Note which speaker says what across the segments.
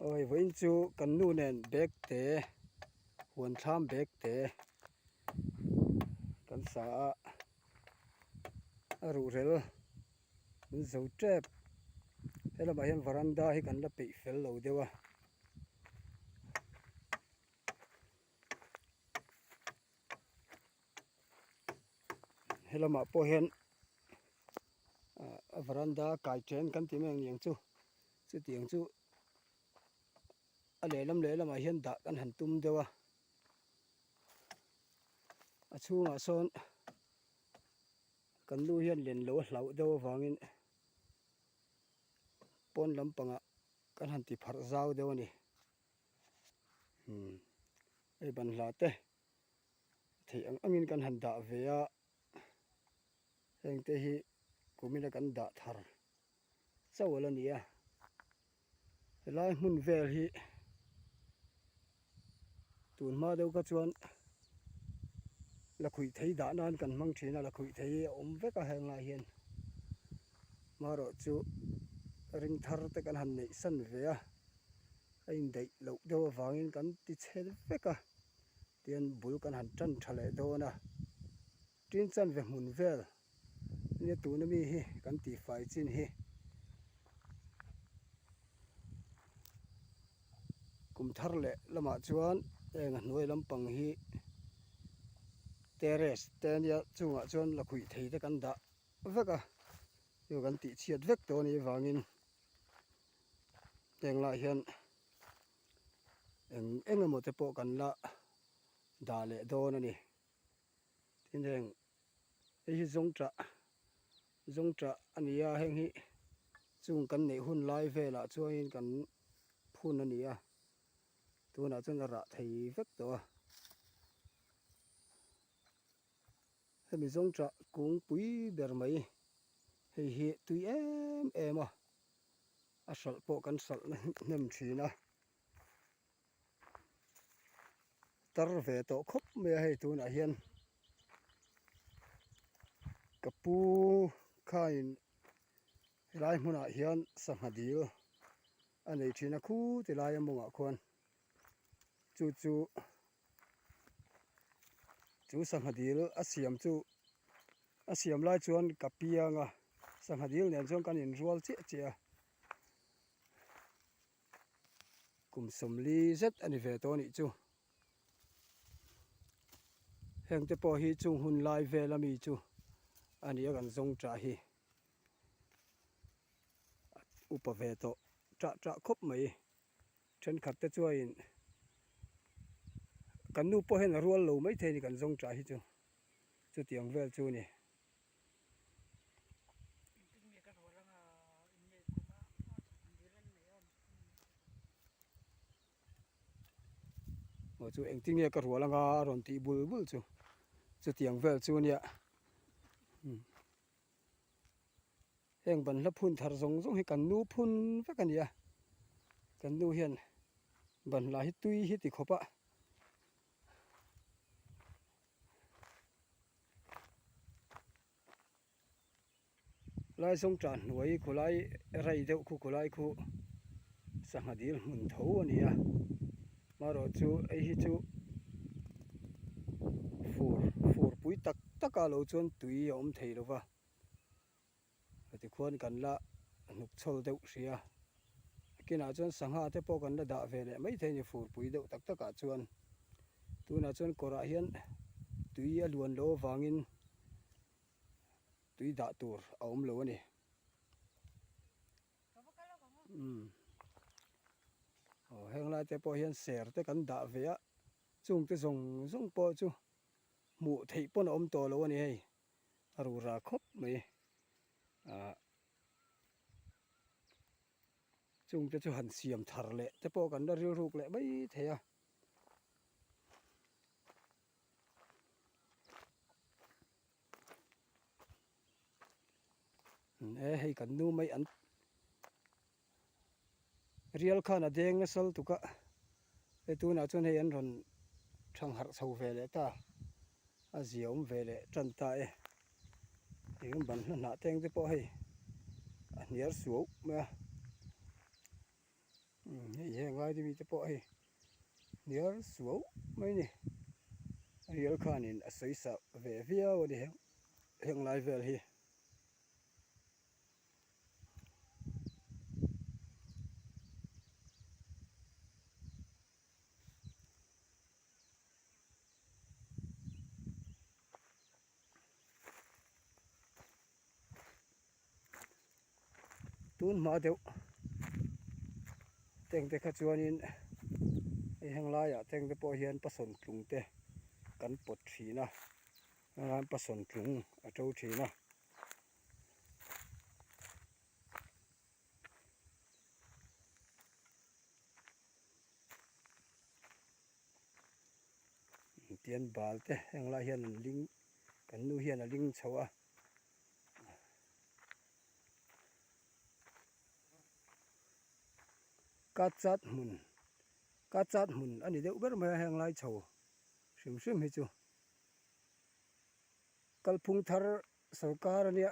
Speaker 1: ôi với chú cần nu nền bếp té huồn tham bếp té cần xã rủ rel mình dấu trép thế là hiện veranda hay cần là bị phèn lầu đâu à thế là mà po hiện veranda cài trên cần tìm anh những chú tiếng chú lẽ làm mà hiện đã cần hành tum đâu à chú ngã son cần nu hiện liền lỗ lẩu đâu vangin pon lam panga kan han ti phar zau đâu nè ai ban la te thì angin kan han da ve a heng te hi kumina kan da thar chawala ni a lai mun vel hi tun ma deuh ka chuan la khui thei da nan kan mang thina la khui thei om veka heng lai hian maro chu ring thar te kan han nei san ve a ein dei lo deuh awangin kan ti chhel veka tian bul kan han tan thale dona tin chan ve mun vel ni tu na mi hi kan ti fai chin hi kum thar le lama chuan enga hnuai lampang hi terrace ten ya chunga chuan la khui thei te kan da veka yo kan ti chiat vek to ni wangin teng la hian engemaw te pawh kan la da le dawn ani tin heng hi zongtra ania heng hi chung kan nei hun lai vela chuanin kan phun ania tuna chuan ra thei vek to hemi zongtra kung pui ber mai hi tui em a sal pawh kan sal nem thina tar ve to khop me hei tuna hian kapu khain lai hmunah hian sangha dil a nei thina khu ti lai amonga khuan chu sangha dil a siam lai chuan kapianga sangha dil nen chuan kan in rual che che a kum somli zet ani ve to ni chu heng te pawh hi chung hun lai vel ami chu ani a kan zong tra hi upa ve to tra khop mai then khat te chuain kan nu pawh hen rual lo mai the ni kan zong tra hi chu tiang vel chu ni mo chu eng tinge ka rualanga ron ti bul chu tiang vel chu nia heng ban la phun thar zong hi kan nu phun vek ania kan nu hian ban la hi tui hi ti khopa lai song tran nuai khulai rai deuh khu khulai khu sangha dil mun tho ania maro chu ei hi chu fur pui tak taka lo chuan tui a om thei lova ati khuan kan la nuk chhol deuh hria kina chuan sangha te pawh kan la dah ve le mai thei ni fur pui deuh tak taka chuan tuna chuan korah hian tui a luan lo wangin tui dah tur a awm lo ani heng lai te pawh hian ser te kan dah ve a chung te zong pawh chu hmuh theih pawn a awm tawh lo ani hei a rura khop mai chung te chu han siam thar le te pawh kan la ril ruk le mai thei a hei kan nu mai an rial khan a deng na sal tuka e tuna chuan hei an ron thang har chho ve le ta a ziawm ve le tan ta eng ban na teng te pawh hei a hniar suau me hei heng lai thì bị tập bộ hay nhớ số mấy nè real khan in a sei sa ve via đi heng lai vel hi tun ma deuh teng te kha chuan in heng lai ah teng te pawh hian pasawn tlung te kan pot thina ran pasawn tlung a to thina tian bal te heng lai hian an ling kan nu hian a ling chho a ka chat mun ani deuh ber mai heng lai chho hrim hi chu kalphung thar sarkar ania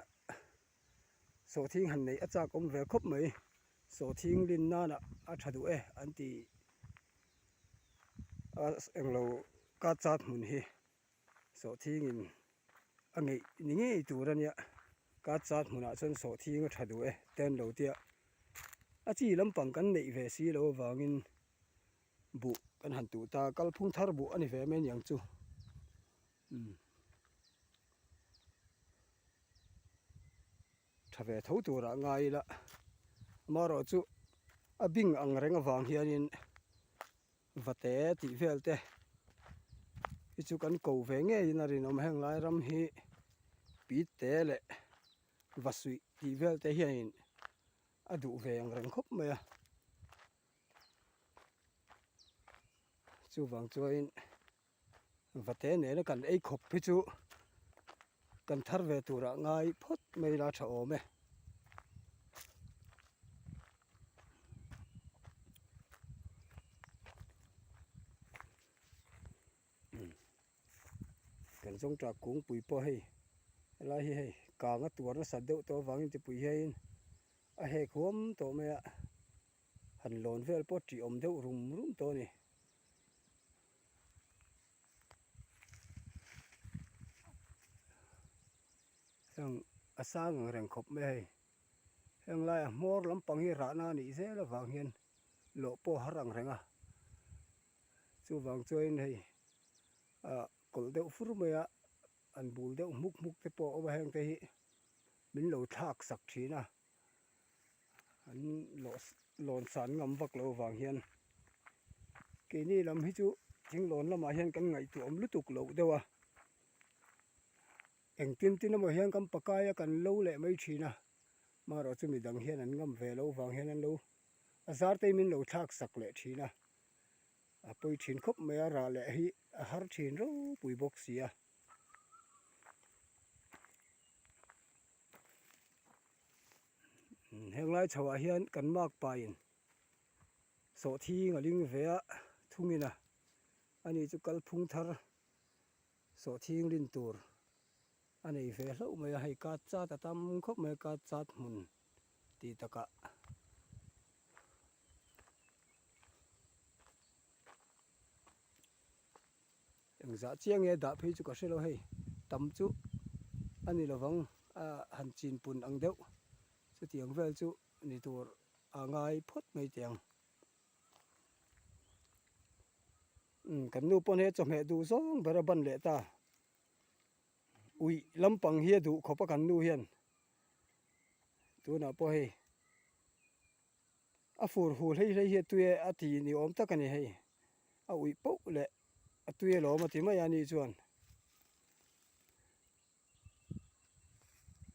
Speaker 1: so thing han nei achak om ve khop mai so thing lin nana a thadu e anti a englo ka chat mun hi so thing in angi ningi turania ka chat muna chon so thing a thadu e ten lo tia a chi lampang kan nei ve si lo wangin bu kan han tu ta kalphung thar bu ani ve men yang chu thave tho tura ngai la maro chu a bing ang renga wang hianin vate ti velte chu kan ko ve nge in rin om heng lai ram hi pi te le vasui ti velte hianin adu ve ang reng khop mai a chu wang chuain vate ne na kan ei khop hi chu kan thar ve tura ngai phot mai la tha ome kan jong tra kung pui po hei lai hi hei ka nga tur na sa deuh to wangin ti pui hein a he khom to me a han lon vel po ti om deuh rum to ni sang asang reng khop me hei heng lai mor lampang hi ra na ni ze la wang hian lo po harang renga chu wang chuain hei a kol deuh fur mai a an bul deuh muk te po over heng te hi min lo thak sak thina an lon san ngam vak lo wang hian ke ni lam hi chu thing lon lama hian kan ngai tu om lutuk lo dewa eng tin mo hian kam pakaya kan lo le mai thina maro chu mi dang hian an ngam ve lo wang hian an lo azar te min lo thak sak le thina a poi thin khop mai a ra le hi a har thin ro pui bok sia heng lai chawa hian kan mak pa in so thi ngaling ve a thungina ani chu kalphung thar so thing lin tur ani ve hlo mai a hei ka cha ta tam khop mai ka chat mun ti taka eng za chiang e da phi chu ka selo hei tam chu ani lawang a han chin pun ang deuh chu tiang vel chu ni tur a ngai phot mai tiang kan nu pon he chom he du zong beraban le ta ui lampang hi du khopa kan nu hian tu na po hei a fur hul hei hi tuye a ti ni om takani hei a ui po le a tuye lo ma ti mai ani chuan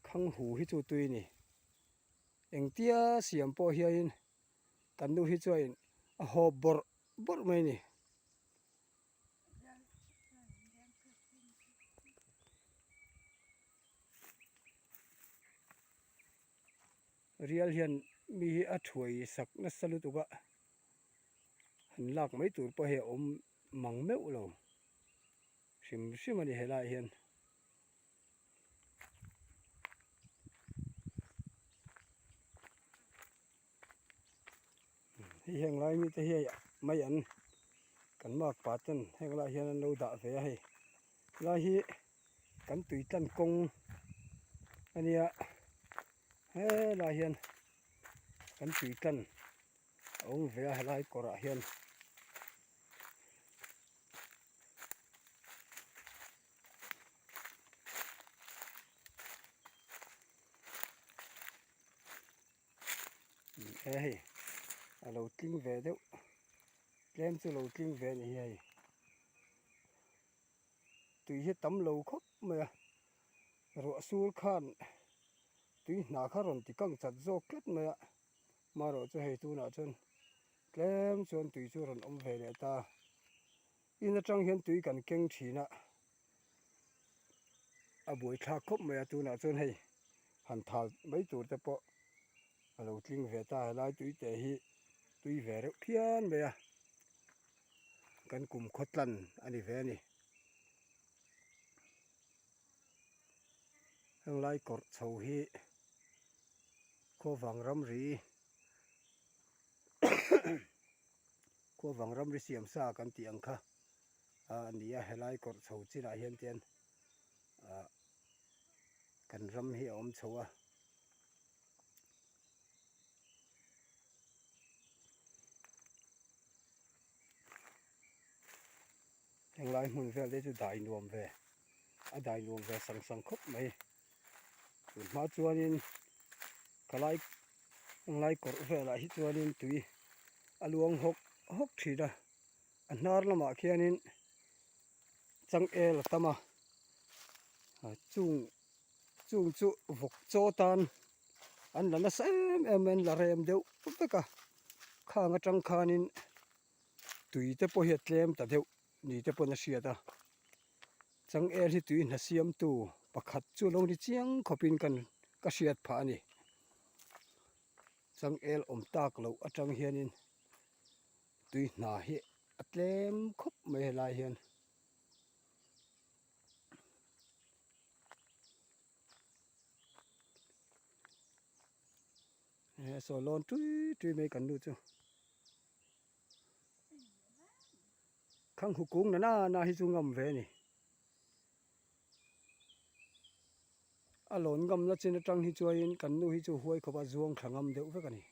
Speaker 1: khang hu hi chu tui ni eng tia siam po hian kan nu hi chuan a ho bor mai ni real hian mi hi a thuai sak na salu tuka han lak mai tur po he om mang meu lo hrim ani helai hian heng lai mi te hi mai an kan mak patan heng lai hian an lo da ve hei lai hi kan tui tlan kong ania he lai hian kan tui tlan ong ve a lai kora hian hei a lo tling ve deuh tlem chu lo tling ve ni hei tui hi tam lo khop mai a ro sul khan tui hna kha ron ti kang chat zawk tlet mai a maro chu hei tunah chuan tlem chuan tui chu ron om ve le ta in atang hian tui kan keng thina a buai thla khop mai a tunah chuan hei han thal mai tur te pawh a lo tling ve ta lai tui te hi tui ve reuh phian mai a kan kum khawtlan ani ve ani heng lai kor chho hi khawang ram ri khawang ram ri siam sa kan ti ang kha ani a helai kor chho chinah hian tian kan ram hi a awm chho a heng lai hmun vel te chu dai nuam ve a dai nuam ve sang sang khop mai hma chuanin kalai heng lai kor velah hi chuanin tui a luang hok thina a hnar lamah khianin changel a tama chung chu vok chaw tan an la nasa em en la rem deuh veka khang atang khanin tui te pawh hi tlem ta deuh ni te pawh na hriat a changel hi tui hna siam tu pakhat chu lo ri chiang khopin kan ka hriat phah ani changel om tak lo atang hianin tui hna hi a tlem khop mai lai hian so lon tui mai kan nu chu khang hu kung na hi chu ngam ve ni a lon ngam na chin atang hi chuain kan nu hi chu huai khopa zuang thlangam deuh vek ani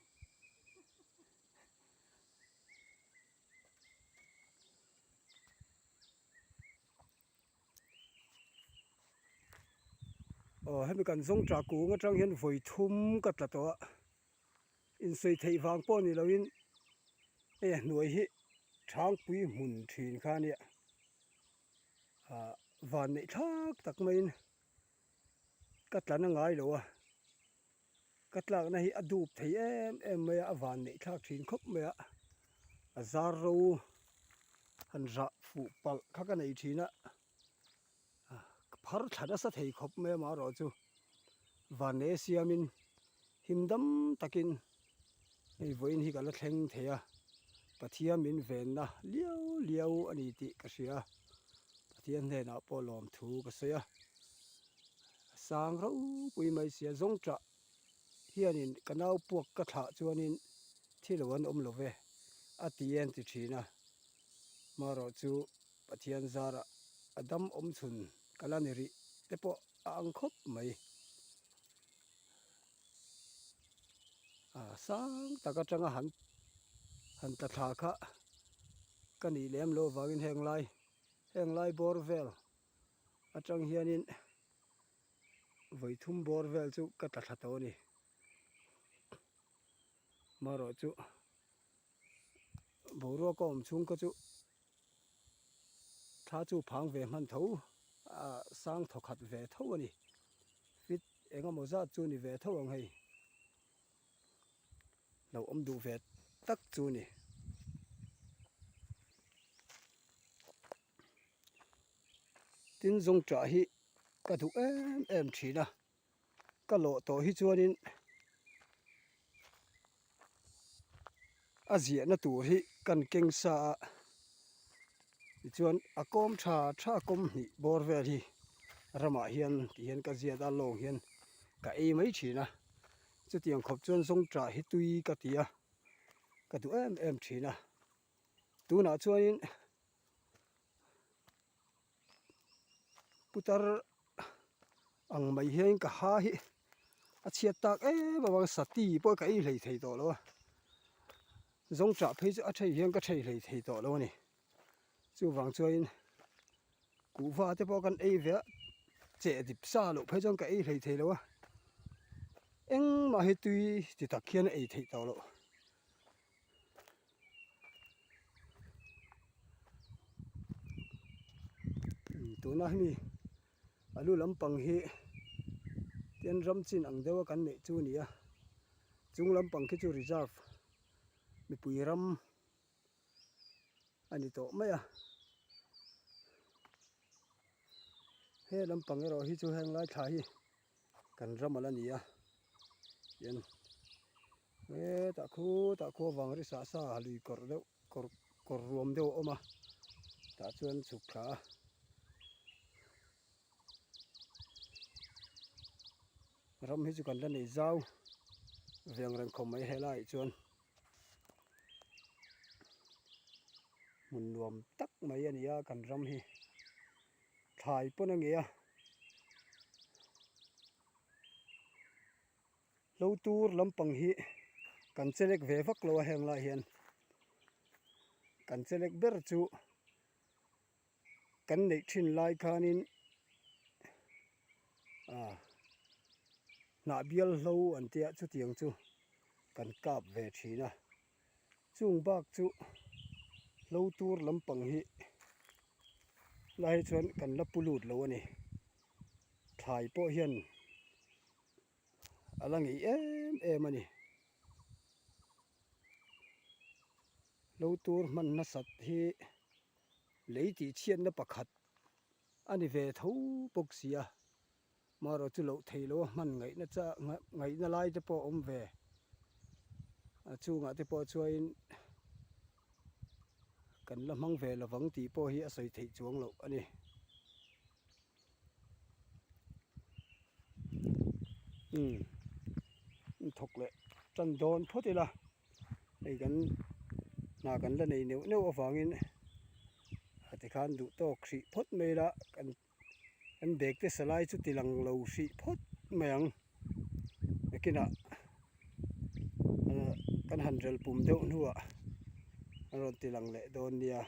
Speaker 1: hemi kan zong tra kung atang hian voi thum ka tla to in soi thei wang pawh ni loin hnuai hi thang pui hmun thin kha ania van nei thak tak mai in ka tlan a ngai lo a ka tlak na hi a dup thei em mai a van nei thak thin khop mai a zar ro han ra fu pal kha ka nei thina phar thana sa thei khop mai ma ro chu van ne siamin himdam takin ei voin hi kala thleng theia pathiam in ven na liau ani ti ka hria pathian hne na pawh lawm thu ka soya sang ro pui mai sia zong tra hianin kanau puak ka thla chuanin thiloan om lo ve a tien ti thina maro chu pathian zara adam om chun kalaneri te pawh a ang khop mai sang taka tanga han ta thla kha kani lem lo wangin heng lai bor vel atang hianin voi thum bor vel chu ka tla thla to ni maro chu boruwa ka om chung ka chu thla chu phang ve man tho sang thokhat ve tho ani fit engemaw zat chu ni ve tho ang hei lo om du ve tak chu ni tin zong tra hi ka thu em thina ka lo to hi chuanin a zia na tur hi kan keng sa chuan a kom tha kom ni bor vel hi rama hian ka zia da long hian ka ei mai thina chu tiang khop chuan zong tra hi tui ka tia ka tu em thina tu na chuanin putar ang mai hian ka ha hi a chiat tak bawang sati pawh ka ei hlei thei tawh lo zong tra phei chu a thei hian ka thei hlei thei tawh lo ni chu wang chuain ku va te pawh kan ei ve che dip sa lo phei chang ka ei hlei thei lo a eng ma hi tui ti tak hian ei thei tawh lo tuna hi alu lampang hi tian ram chin ang dewa kan nei chu ni a chung lampang khi chu reserve mi pui ram ani to mai a he lampang ero hi chu heng lai tha hi kan ram ala ni a yen ta khu wang ri sa sa lui kor deuh kor ruam deuh oma ta chuan chuk thla ram hi chu kan la nei zau veng reng khom mai helai chuan mun nuam tak mai ani a kan ram hi thlai pawh a nge a lo tur lampang hi kan chelek ve vak lo a heng lai hian kan chelek ber chu kan nei thin lai khanin na bial hlo an tia chu tiang chu kan kap ve thina chung bak chu lo tur lampang hi lai chuan kan la pulut lo ani thlai pawh hian ala ngei em ani lo tur man na sat hi leiti chian na pakhat ani ve tho pok sia maro chu lo theilo man ngai na cha ngai na lai te pawh om ve a chunga te pawh chuain kan la mang ve lawang ti pawh hi a soi thei chuang lo ani thok le chan don photila ei kan na kan la nei neu neu awangin ati khan du to khri phot mai la kan bek te salai chu tilang lo hri phot mayang ekina kan han rel pum deuh nuwa ron tilang le don nia